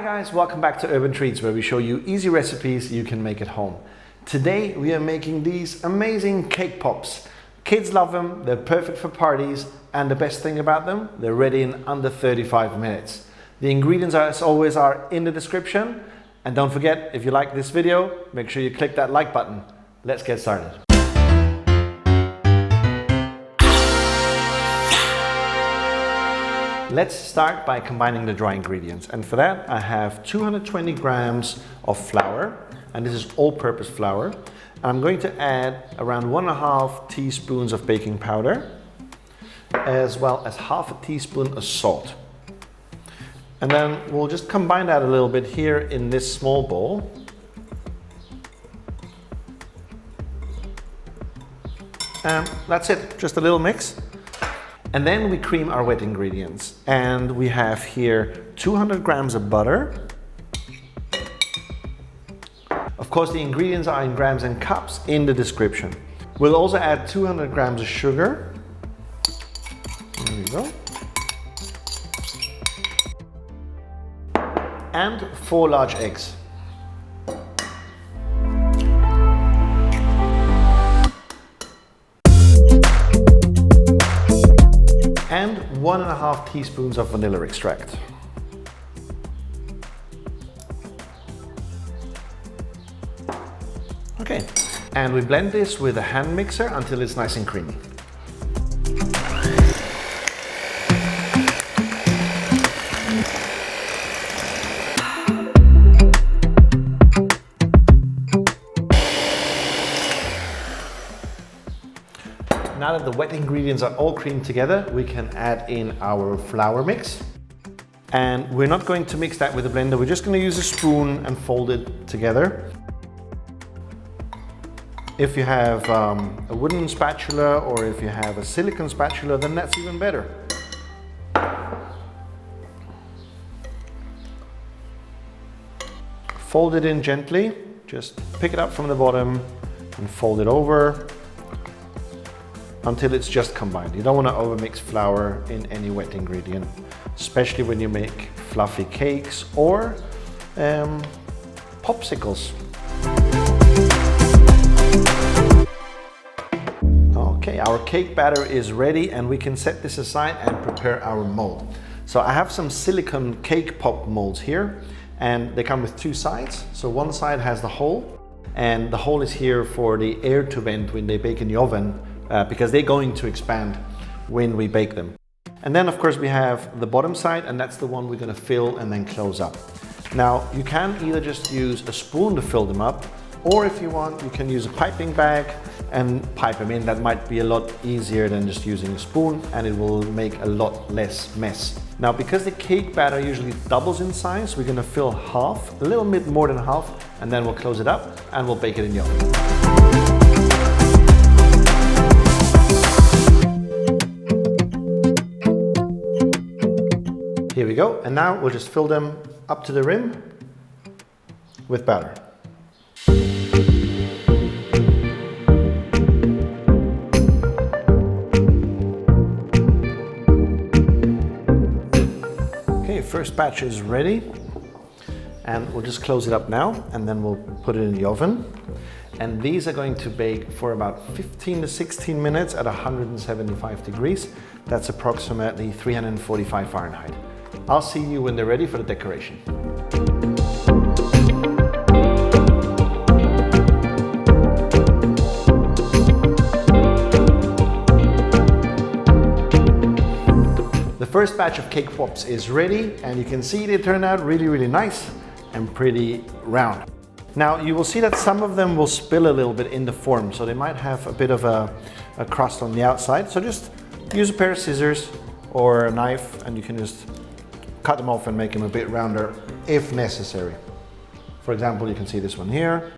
Hi guys, welcome back to Urban Treats, where we show you easy recipes you can make at home. Today we are making these amazing cake pops. Kids love them, they're perfect for parties, and the best thing about them, they're ready in under 35 minutes. The ingredients, as always, are in the description. And don't forget, if you like this video, make sure you click that like button. Let's get started. Let's start by combining the dry ingredients. And for that, I have 220 grams of flour, and this is all-purpose flour. I'm going to add around 1.5 teaspoons of baking powder, as well as half a teaspoon of salt. And then we'll just combine that a little bit here in this small bowl. And that's it, just a little mix. And then we cream our wet ingredients. And we have here 200 grams of butter. Of course, the ingredients are in grams and cups in the description. We'll also add 200 grams of sugar. There we go. And 4 large eggs. And 1.5 teaspoons of vanilla extract. Okay, and we blend this with a hand mixer until it's nice and creamy. Now that the wet ingredients are all creamed together, we can add in our flour mix. And we're not going to mix that with a blender, we're just going to use a spoon and fold it together. If you have a wooden spatula or if you have a silicone spatula, then that's even better. Fold it in gently, just pick it up from the bottom and fold it over until it's just combined. You don't want to overmix flour in any wet ingredient, especially when you make fluffy cakes or popsicles. Okay, our cake batter is ready and we can set this aside and prepare our mold. So I have some silicone cake pop molds here, and they come with 2 sides. So one side has the hole, and the hole is here for the air to vent when they bake in the oven, because they're going to expand when we bake them. And then of course we have the bottom side, and that's the one we're going to fill and then close up. Now you can either just use a spoon to fill them up, or if you want, you can use a piping bag and pipe them in. That might be a lot easier than just using a spoon, and it will make a lot less mess. Now, because the cake batter usually doubles in size, we're going to fill half, a little bit more than half, and then we'll close it up and we'll bake it in the oven. Here we go, and now we'll just fill them up to the rim with batter. Okay, first batch is ready, and we'll just close it up now, and then we'll put it in the oven. And these are going to bake for about 15 to 16 minutes at 175 degrees. That's approximately 345 Fahrenheit. I'll see you when they're ready for the decoration. The first batch of cake pops is ready, and you can see they turn out really nice and pretty round. Now you will see that some of them will spill a little bit in the form, so they might have a bit of a crust on the outside. So just use a pair of scissors or a knife, and you can just cut them off and make them a bit rounder if necessary. For example, you can see this one here.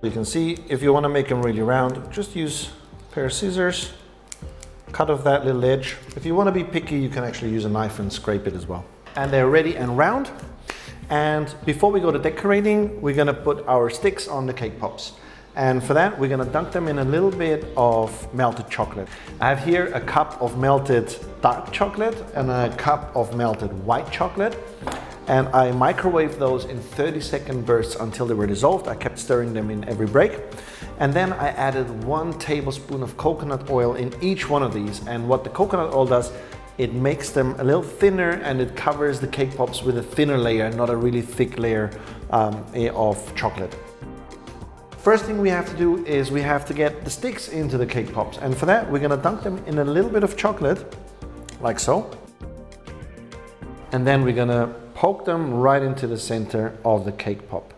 You can see if you want to make them really round, just use a pair of scissors, cut off that little edge. If you want to be picky, you can actually use a knife and scrape it as well. And they're ready and round. And before we go to decorating, we're going to put our sticks on the cake pops. And for that, we're going to dunk them in a little bit of melted chocolate. I have here a cup of melted dark chocolate and a cup of melted white chocolate. and I microwaved those in 30-second bursts until they were dissolved. I kept stirring them in every break. And then I added 1 tablespoon of coconut oil in each one of these. And what the coconut oil does, it makes them a little thinner, and it covers the cake pops with a thinner layer, not a really thick layer of chocolate. First thing we have to do is we have to get the sticks into the cake pops. And for that, we're gonna dunk them in a little bit of chocolate, like so. And then we're gonna poke them right into the center of the cake pop.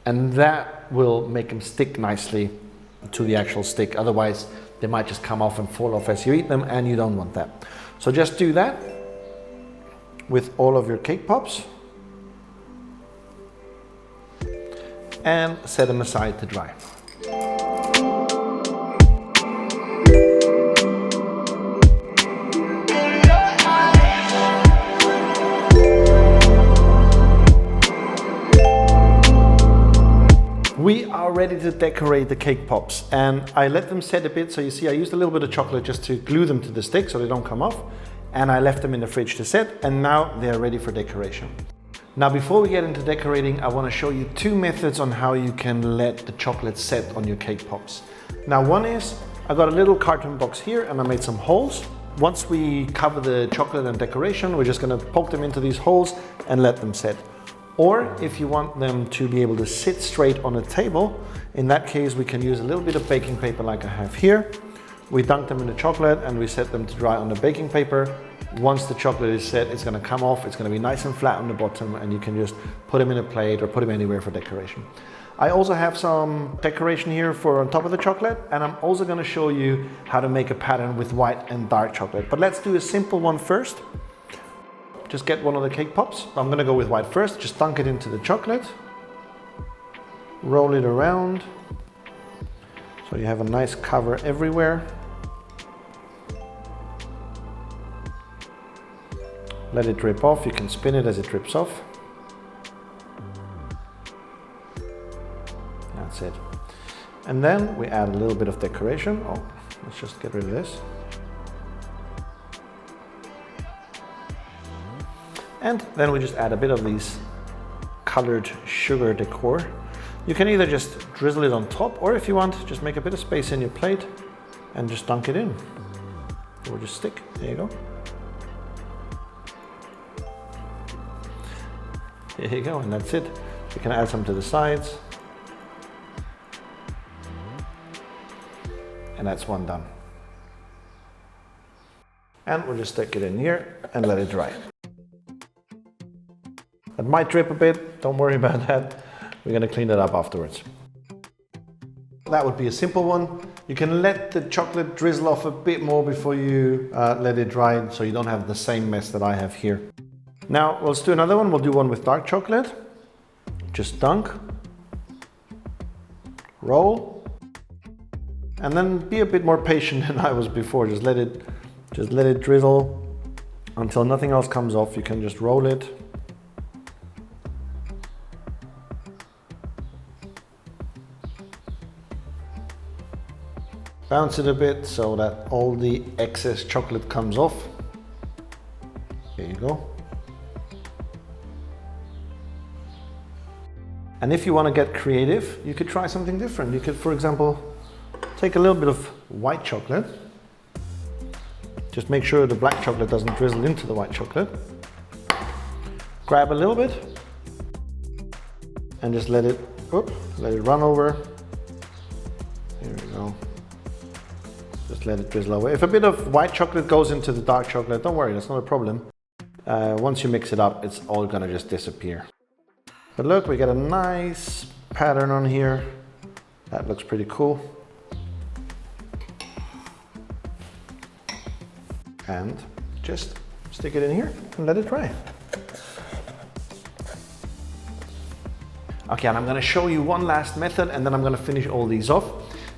And that will make them stick nicely to the actual stick. Otherwise, they might just come off and fall off as you eat them, and you don't want that. So just do that with all of your cake pops and set them aside to dry. We are ready to decorate the cake pops, and I let them set a bit. So you see I used a little bit of chocolate just to glue them to the stick so they don't come off, and I left them in the fridge to set, and now they're ready for decoration. Now before we get into decorating, I want to show you 2 methods on how you can let the chocolate set on your cake pops. Now one is, I got a little carton box here and I made some holes. Once we cover the chocolate and decoration, we're just going to poke them into these holes and let them set. Or if you want them to be able to sit straight on a table, in that case we can use a little bit of baking paper like I have here. We dunk them in the chocolate and we set them to dry on the baking paper. Once the chocolate is set, it's going to come off, it's going to be nice and flat on the bottom, and you can just put them in a plate or put them anywhere for decoration. I also have some decoration here for on top of the chocolate, and I'm also going to show you how to make a pattern with white and dark chocolate. But let's do a simple one first. Just get one of the cake pops. I'm going to go with white first. Just dunk it into the chocolate. Roll it around. So you have a nice cover everywhere. Let it drip off. You can spin it as it drips off. That's it. And then we add a little bit of decoration. Oh, let's just get rid of this. And then we just add a bit of these colored sugar decor. You can either just drizzle it on top, or if you want, just make a bit of space in your plate and just dunk it in. It will just stick. There you go. There you go, and that's it. You can add some to the sides. And that's one done. And we'll just stick it in here and let it dry. It might drip a bit, don't worry about that. We're gonna clean that up afterwards. That would be a simple one. You can let the chocolate drizzle off a bit more before you let it dry, so you don't have the same mess that I have here. Now, let's do another one. We'll do one with dark chocolate. Just dunk, roll, and then be a bit more patient than I was before. Just let it drizzle until nothing else comes off. You can just roll it. Bounce it a bit so that all the excess chocolate comes off. There you go. And if you want to get creative, you could try something different. You could, for example, take a little bit of white chocolate. Just make sure the black chocolate doesn't drizzle into the white chocolate. Grab a little bit and just let it run over. There we go. Just let it drizzle over. If a bit of white chocolate goes into the dark chocolate, don't worry, that's not a problem. Once you mix it up, it's all gonna just disappear. But look, we got a nice pattern on here. That looks pretty cool. And just stick it in here and let it dry. Okay, and I'm gonna show you one last method, and then I'm gonna finish all these off.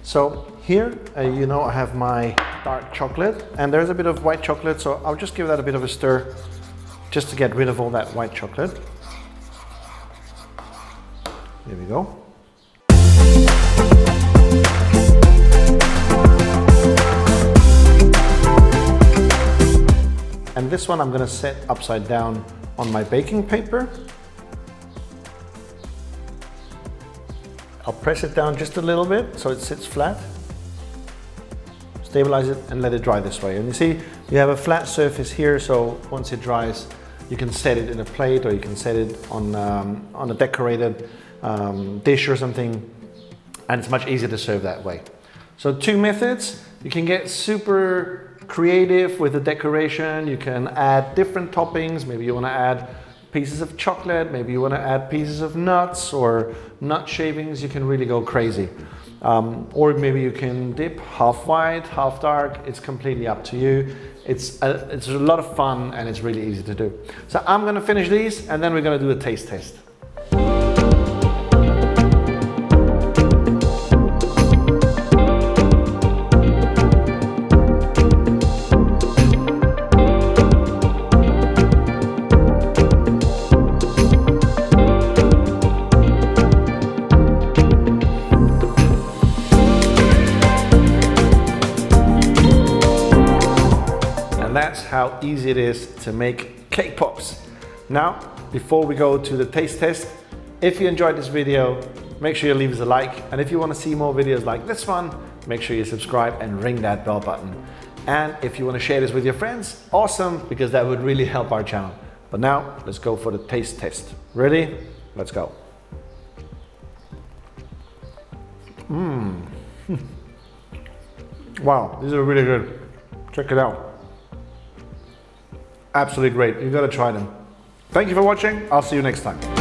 So here, you know, I have my dark chocolate, and there's a bit of white chocolate, so I'll just give that a bit of a stir just to get rid of all that white chocolate. There we go. And this one I'm going to set upside down on my baking paper. I'll press it down just a little bit so it sits flat. Stabilize it and let it dry this way. And you see, you have a flat surface here, so once it dries, you can set it in a plate or you can set it on a decorated dish or something, and it's much easier to serve that way. So 2 methods. You can get super creative with the decoration. You can add different toppings. Maybe you want to add pieces of chocolate, maybe you want to add pieces of nuts or nut shavings. You can really go crazy. Or maybe you can dip half white, half dark. It's completely up to you. It's a lot of fun and it's really easy to do. So I'm going to finish these and then we're going to do a taste test. That's how easy it is to make cake pops. Now, before we go to the taste test, if you enjoyed this video, make sure you leave us a like. And if you want to see more videos like this one, make sure you subscribe and ring that bell button. And if you want to share this with your friends, awesome, because that would really help our channel. But now, let's go for the taste test. Ready? Let's go. Wow, these are really good. Check it out. Absolutely great. You've got to try them. Thank you for watching. I'll see you next time.